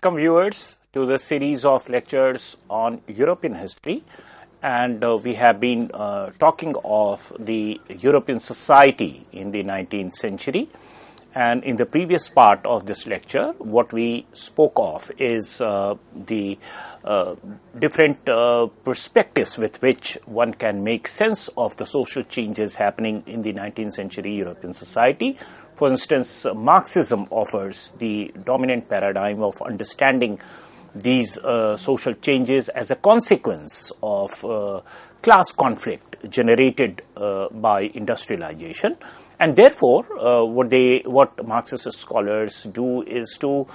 Welcome viewers to the series of lectures on European history, and we have been talking of the European society in the 19th century. And in the previous part of this lecture, what we spoke of is the different perspectives with which one can make sense of the social changes happening in the 19th century European society. For instance, Marxism offers the dominant paradigm of understanding these social changes as a consequence of class conflict generated by industrialization. And therefore, what Marxist scholars do is to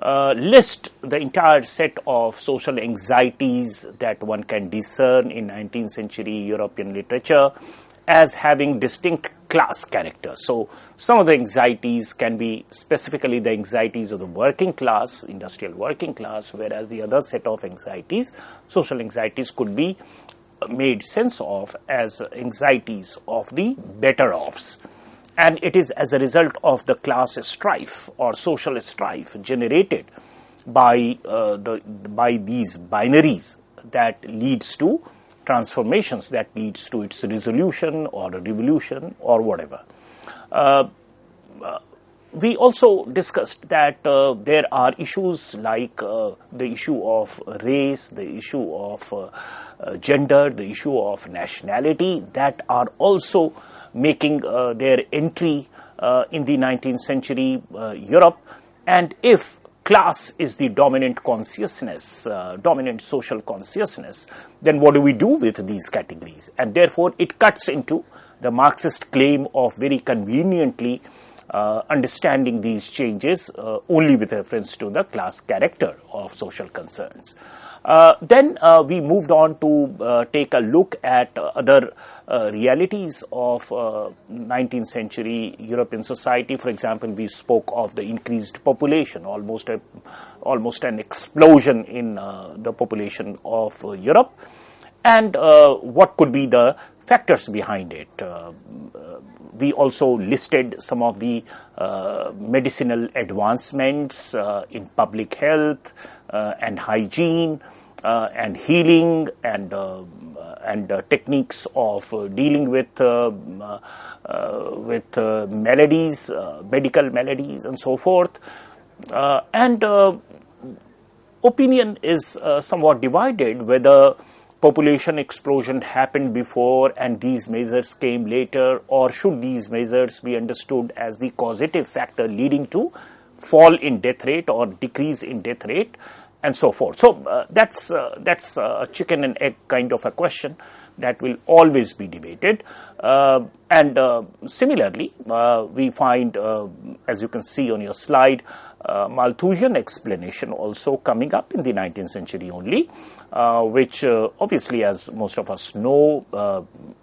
list the entire set of social anxieties that one can discern in 19th century European literature as having distinct class character. So some of the anxieties can be specifically the anxieties of the working class, industrial working class, whereas the other set of anxieties, social anxieties, could be made sense of as anxieties of the better-offs. And it is as a result of the class strife or social strife generated by these binaries that leads to transformations, that leads to its resolution or a revolution or whatever. We also discussed that there are issues like the issue of race, the issue of gender, the issue of nationality that are also making their entry in the 19th century Europe. And if class is the dominant consciousness, dominant social consciousness, then what do we do with these categories? And therefore, it cuts into the Marxist claim of very conveniently understanding these changes only with reference to the class character of social concerns. Then we moved on to take a look at other realities of 19th century European society. For example, we spoke of the increased population, almost an explosion in the population of Europe, and what could be the factors behind it. We also listed some of the medicinal advancements in public health and hygiene and healing and techniques of dealing with maladies, medical maladies, and so forth. And opinion is somewhat divided whether population explosion happened before and these measures came later, or should these measures be understood as the causative factor leading to fall in death rate or decrease in death rate, and so forth. So that's a chicken and egg kind of a question that will always be debated. And similarly, we find, as you can see on your slide, Malthusian explanation also coming up in the 19th century only, which obviously, as most of us know,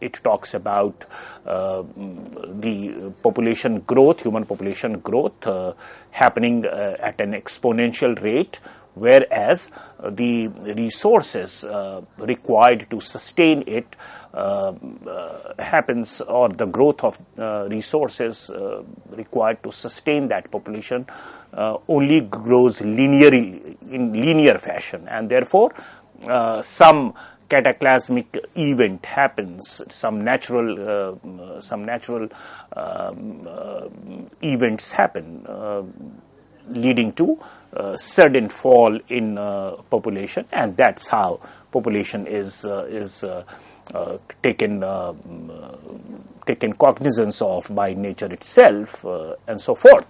it talks about the population growth, human population growth happening at an exponential rate, whereas the resources required to sustain it happens, or the growth of resources required to sustain that population only grows linearly, in linear fashion, and therefore some cataclysmic event happens, some natural events happen leading to sudden fall in population, and that's how population is taken cognizance of by nature itself, and so forth.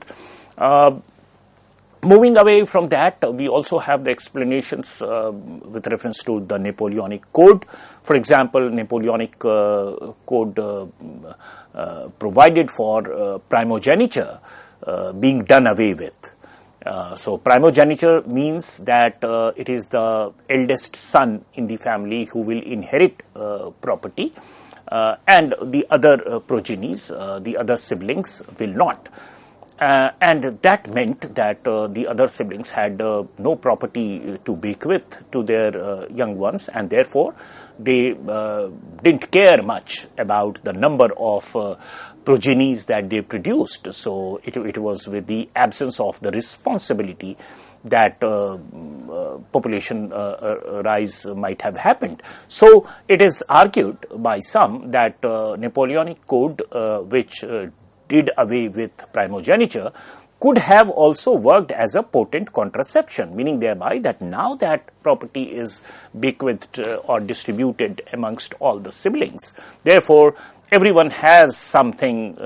Moving away from that, we also have the explanations with reference to the Napoleonic Code. For example, Napoleonic Code provided for primogeniture being done away with. So primogeniture means that it is the eldest son in the family who will inherit property, and the other progenies, the other siblings, will not. And that meant that the other siblings had no property to bequeath to their young ones, and therefore they didn't care much about the number of progenies that they produced. So it was with the absence of the responsibility that population rise might have happened. So it is argued by some that Napoleonic Code, which did away with primogeniture, could have also worked as a potent contraception, meaning thereby that now that property is bequeathed or distributed amongst all the siblings, therefore everyone has something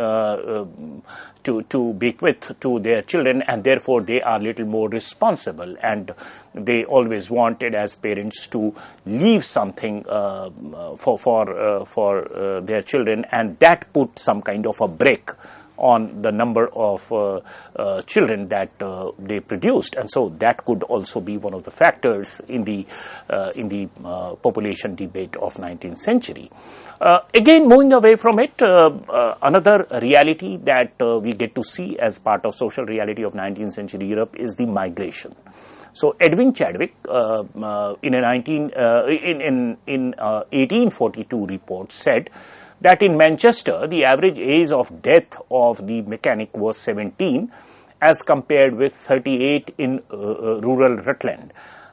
to bequeath to their children, and therefore they are little more responsible, and they always wanted as parents to leave something for their children, and that put some kind of a brake on the number of children that they produced, and so that could also be one of the factors in the population debate of 19th century. Again, moving away from it, another reality that we get to see as part of social reality of 19th century Europe is the migration. So Edwin Chadwick in 1842 report said that in Manchester, the average age of death of the mechanic was 17, as compared with 38 in rural Rutland.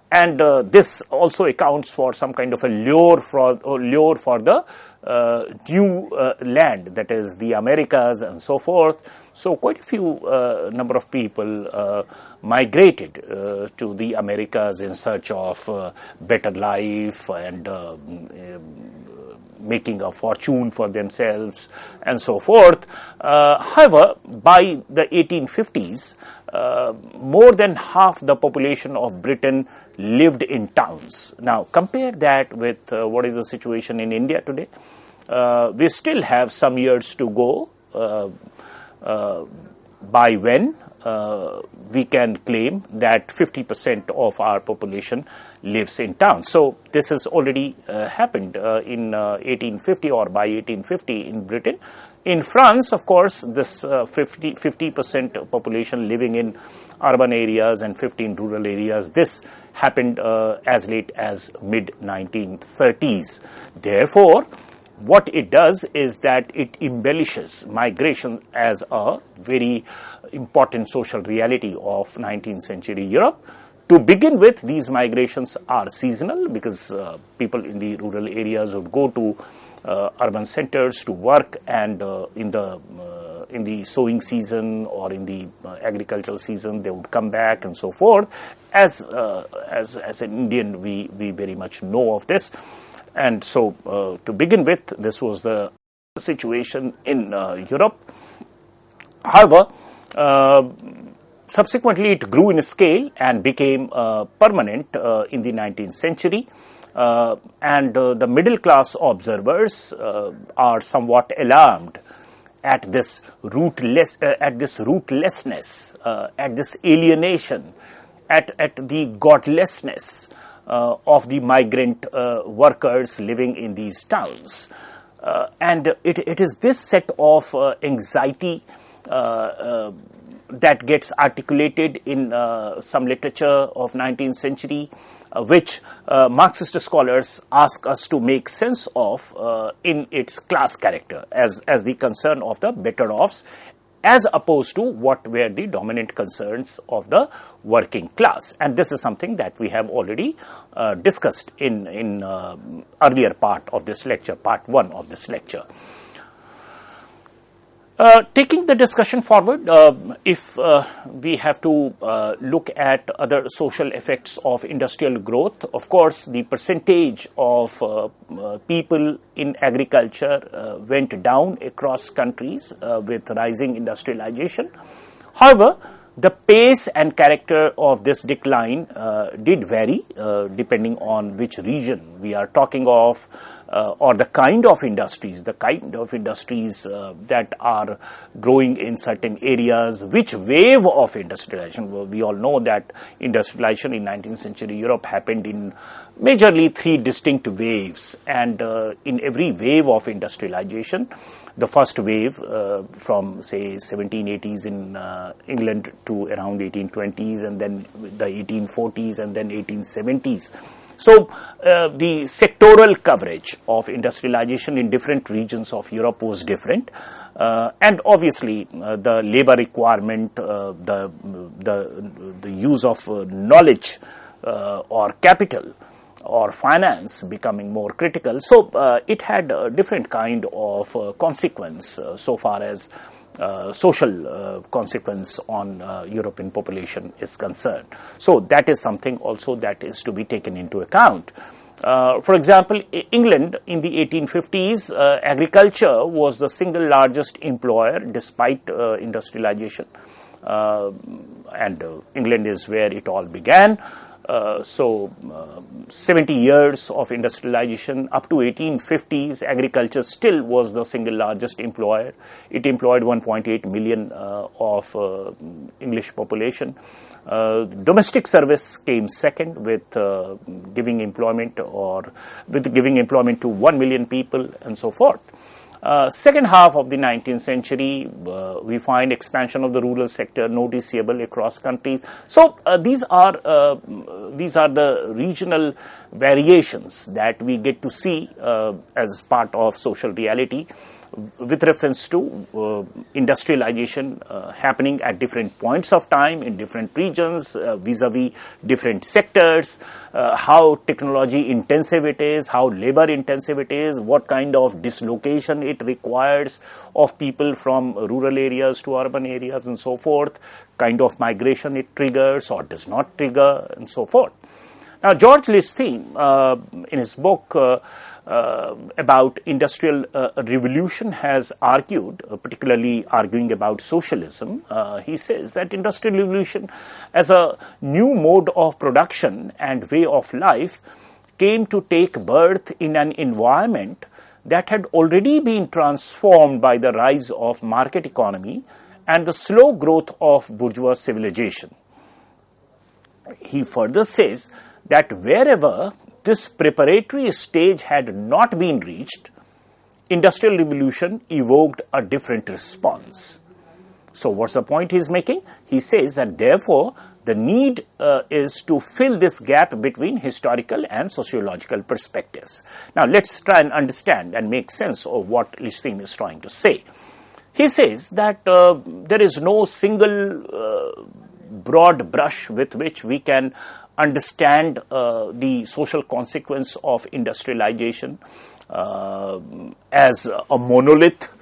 And this also accounts for some kind of a lure for the new land, that is the Americas and so forth. So quite a few number of people migrated to the Americas in search of better life and making a fortune for themselves and so forth. However, by the 1850s, more than half the population of Britain lived in towns. Now, compare that with what is the situation in India today. We still have some years to go by when we can claim that 50% of our population lives in towns. So this has already happened in 1850 or by 1850 in Britain. In France, of course, this 50% population living in urban areas and 50 in rural areas, this happened as late as mid-1930s. Therefore, what it does is that it embellishes migration as a very important social reality of 19th century Europe. To begin with, these migrations are seasonal because people in the rural areas would go to urban centers to work, and in the sowing season or in the agricultural season they would come back and so forth. As an Indian, we very much know of this. And so, to begin with, this was the situation in Europe. However, subsequently it grew in scale and became permanent in the 19th century. And the middle class observers are somewhat alarmed at this rootlessness, at this alienation, at the godlessness of the migrant workers living in these towns. And it is this set of anxiety that gets articulated in some literature of 19th century, which Marxist scholars ask us to make sense of in its class character as the concern of the better offs, as opposed to what were the dominant concerns of the working class. And this is something that we have already discussed in earlier part of this lecture, part 1 of this lecture. Taking the discussion forward, if we have to look at other social effects of industrial growth, of course, the percentage of people in agriculture went down across countries with rising industrialization. However, the pace and character of this decline did vary depending on which region we are talking of, or the kind of industries that are growing in certain areas, which wave of industrialization. We all know that industrialization in 19th century Europe happened in majorly 3 distinct waves, and in every wave of industrialization, the first wave from say 1780s in England to around 1820s, and then the 1840s and then 1870s. So the sectoral coverage of industrialization in different regions of Europe was different. And obviously the labor requirement, the use of knowledge or capital or finance becoming more critical. So it had a different kind of consequence so far as social consequence on European population is concerned. So that is something also that is to be taken into account. For example, England in the 1850s, agriculture was the single largest employer despite industrialization, and England is where it all began. 70 years of industrialization up to 1850s, agriculture still was the single largest employer. It employed 1.8 million of English population. Domestic service came second with giving employment to 1 million people and so forth. Second half of the 19th century, we find expansion of the rural sector noticeable across countries. So these are the regional variations that we get to see as part of social reality with reference to industrialization happening at different points of time in different regions vis-a-vis different sectors, how technology intensive it is, how labor intensive it is, what kind of dislocation it requires of people from rural areas to urban areas and so forth, kind of migration it triggers or does not trigger and so forth. Now, George Listing in his book about industrial revolution has argued, particularly arguing about socialism, he says that industrial revolution as a new mode of production and way of life came to take birth in an environment that had already been transformed by the rise of market economy and the slow growth of bourgeois civilization. He further says that wherever this preparatory stage had not been reached, industrial revolution evoked a different response. So what's the point he's making? He says that therefore the need is to fill this gap between historical and sociological perspectives. Now let's try and understand and make sense of what Listing is trying to say. He says that there is no single broad brush with which we can understand the social consequence of industrialization as a monolith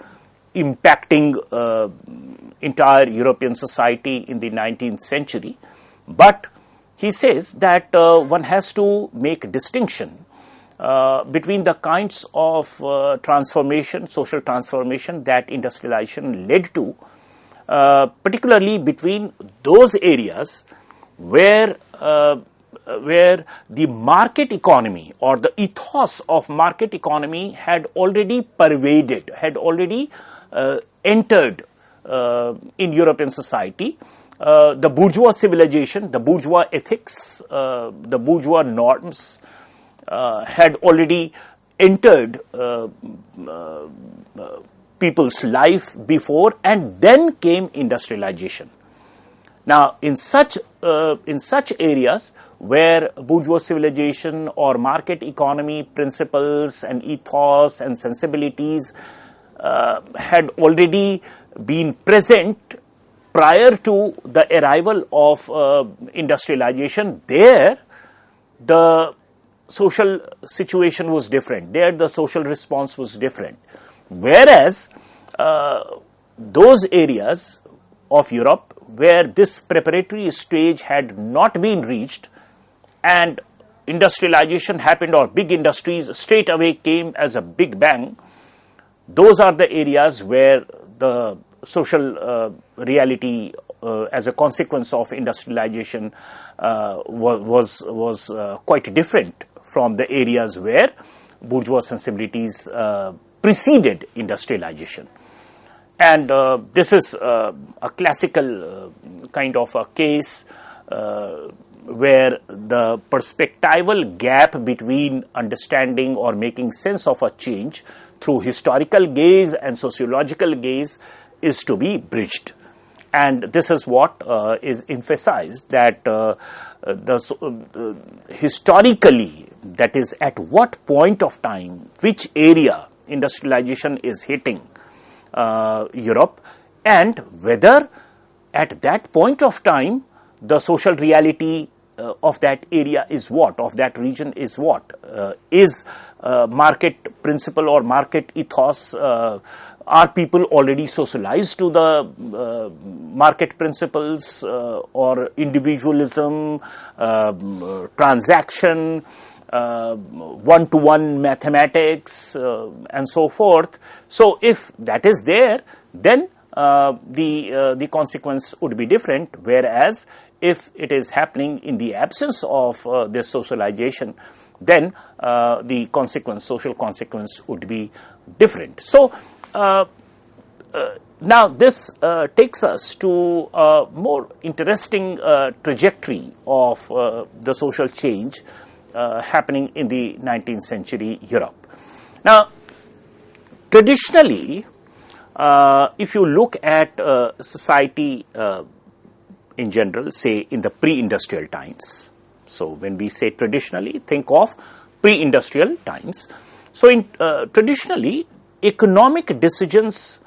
impacting entire European society in the 19th century. But he says that one has to make distinction between the kinds of transformation, social transformation that industrialization led to, particularly between those areas where the market economy or the ethos of market economy had already pervaded, had already entered in European society. The bourgeois civilization, the bourgeois ethics, the bourgeois norms had already entered people's life before, and then came industrialization. Now, in such areas where bourgeois civilization or market economy principles and ethos and sensibilities had already been present prior to the arrival of industrialization, there the social situation was different. There the social response was different. Whereas those areas of Europe where this preparatory stage had not been reached and industrialization happened, or big industries straight away came as a big bang, those are the areas where the social reality as a consequence of industrialization was quite different from the areas where bourgeois sensibilities preceded industrialization. And this is a classical kind of a case where the perspectival gap between understanding or making sense of a change through historical gaze and sociological gaze is to be bridged. And this is what is emphasized, that historically, that is, at what point of time, which area industrialization is hitting Europe, and whether at that point of time the social reality of that area is what, of that region is what, is market principle or market ethos, are people already socialized to the market principles, or individualism, transaction, one-to-one mathematics, and so forth. So if that is there, then the consequence would be different, whereas if it is happening in the absence of this socialization, then the social consequence would be different. So now this takes us to a more interesting trajectory of the social change happening in the 19th century Europe. Now, traditionally, if you look at society in general, say in the pre-industrial times, so when we say traditionally, think of pre-industrial times. So in traditionally, economic decisions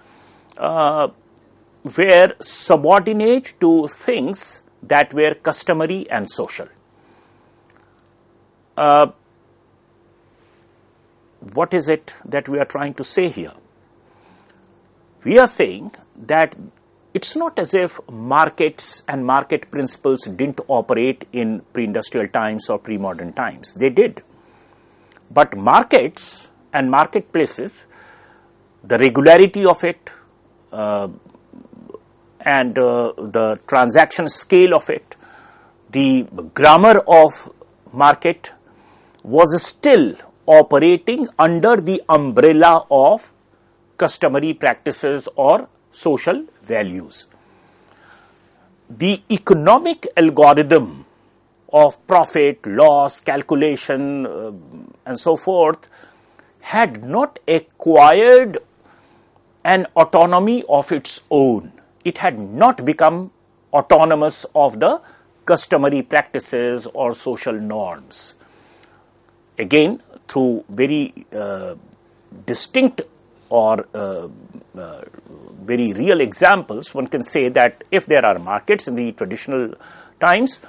were subordinate to things that were customary and social. What is it that we are trying to say here? We are saying that it's not as if markets and market principles didn't operate in pre-industrial times or pre-modern times. They did. But markets and marketplaces, the regularity of it, and the transaction scale of it, the grammar of market was still operating under the umbrella of customary practices or social values. The economic algorithm of profit, loss, calculation, and so forth had not acquired an autonomy of its own. It had not become autonomous of the customary practices or social norms. Again, through very distinct or very real examples, one can say that if there are markets in the traditional times,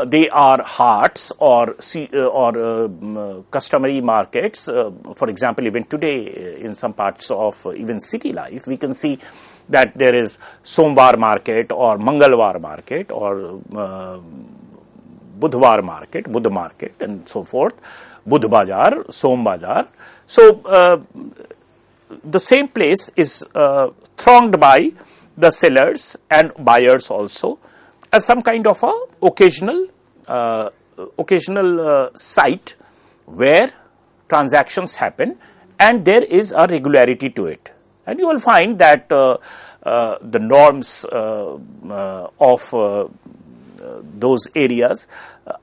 they are hearts or customary markets. For example, even today in some parts of even city life, we can see that there is Somvar market or Mangalwar market or Budhwar market, Buddha market, and so forth, Budh Bazaar, Som Bazaar. So the same place is thronged by the sellers and buyers also, as some kind of a occasional site where transactions happen, and there is a regularity to it. And you will find that the norms of those areas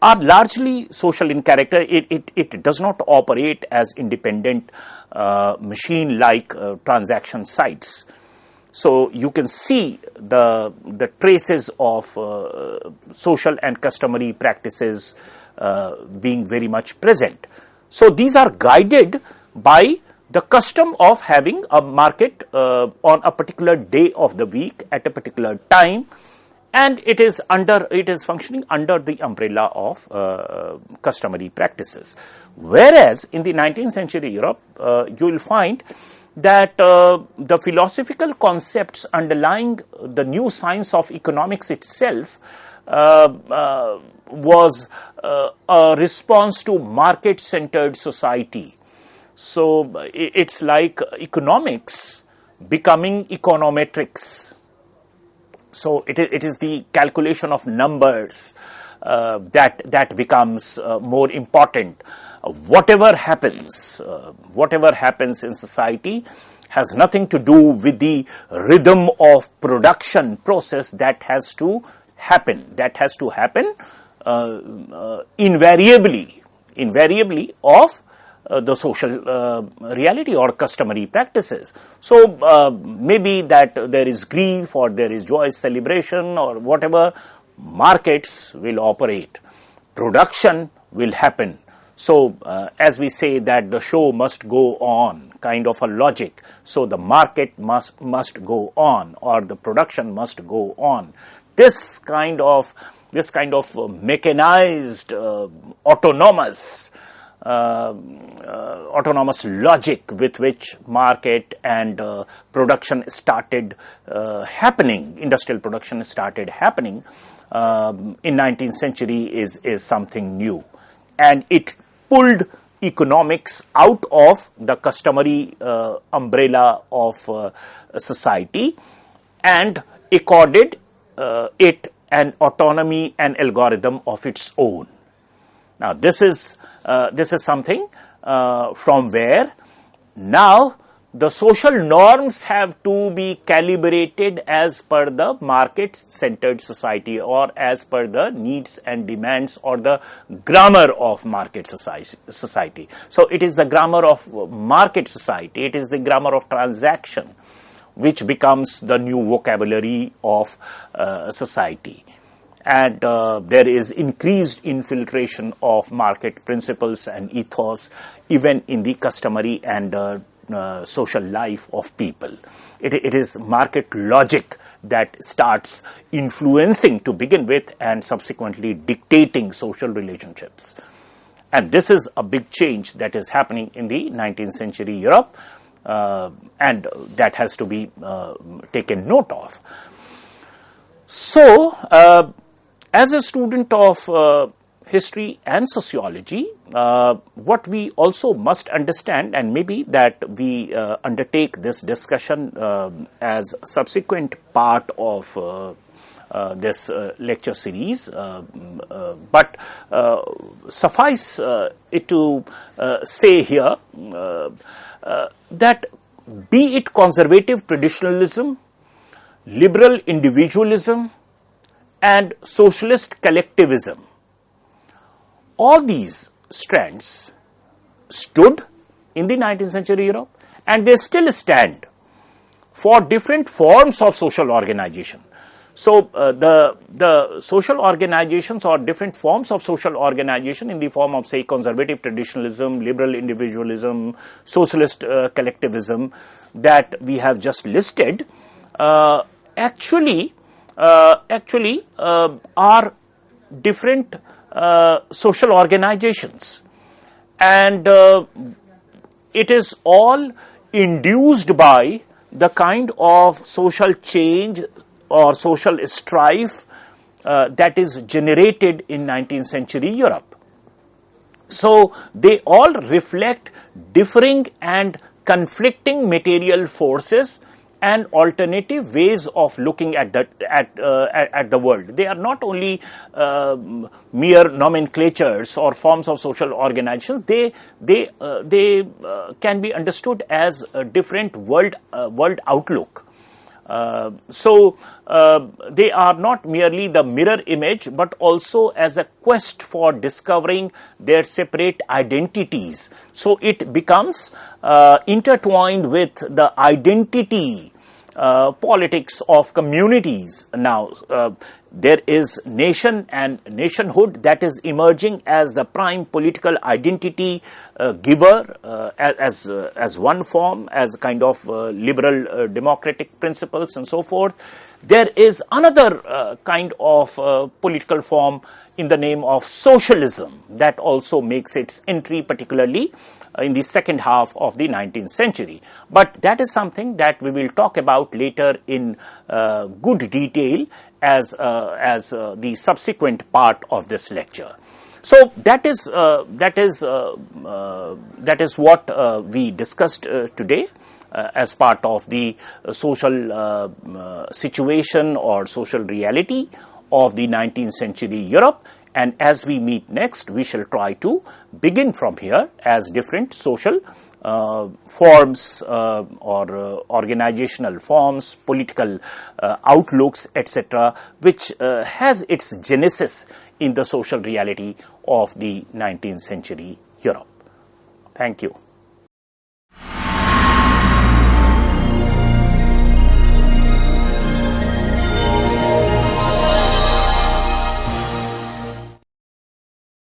are largely social in character. It does not operate as independent machine-like transaction sites. So you can see the traces of social and customary practices being very much present. So these are guided by the custom of having a market on a particular day of the week at a particular time, and it is functioning under the umbrella of customary practices. Whereas in the 19th century Europe, you will find that the philosophical concepts underlying the new science of economics itself was a response to market-centered society. So it's like economics becoming econometrics. So it is the calculation of numbers that becomes more important. Whatever happens in society has nothing to do with the rhythm of production process that has to happen. That has to happen invariably of the social reality or customary practices. So maybe that there is grief or there is joyous celebration or whatever, markets will operate, production will happen. So as we say that the show must go on, kind of a logic, so the market must go on or the production must go on. This kind of mechanized, autonomous logic with which market and production started happening, industrial production started happening in 19th century is something new, and it pulled economics out of the customary umbrella of society and accorded it an autonomy and algorithm of its own. Now this is something from where now the social norms have to be calibrated as per the market-centered society or as per the needs and demands or the grammar of market society. So it is the grammar of market society, it is the grammar of transaction which becomes the new vocabulary of society. And there is increased infiltration of market principles and ethos even in the customary and social life of people. It is market logic that starts influencing to begin with and subsequently dictating social relationships. And this is a big change that is happening in the 19th century Europe, and that has to be taken note of. So, as a student of history and sociology, what we also must understand, and maybe that we undertake this discussion as a subsequent part of this lecture series, but suffice it to say here that be it conservative traditionalism, liberal individualism, and socialist collectivism, all these strands stood in the 19th century Europe, and they still stand for different forms of social organization. So the social organizations or different forms of social organization in the form of, say, conservative traditionalism, liberal individualism, socialist collectivism that we have just listed actually are different social organizations, and it is all induced by the kind of social change or social strife that is generated in 19th century Europe. So they all reflect differing and conflicting material forces and alternative ways of looking at the world. They are not only mere nomenclatures or forms of social organizations. They can be understood as a different world outlook. So they are not merely the mirror image, but also as a quest for discovering their separate identities. So it becomes intertwined with the identity politics of communities. Now there is nation and nationhood that is emerging as the prime political identity giver as one form, as kind of liberal democratic principles and so forth. There is another kind of political form in the name of socialism that also makes its entry particularly in the second half of the 19th century. But that is something that we will talk about later in good detail as the subsequent part of this lecture. So that is what we discussed today as part of the social situation or social reality of the 19th century Europe. And as we meet next, we shall try to begin from here as different social forms or organizational forms, political outlooks, etc., which has its genesis in the social reality of the 19th century Europe. Thank you.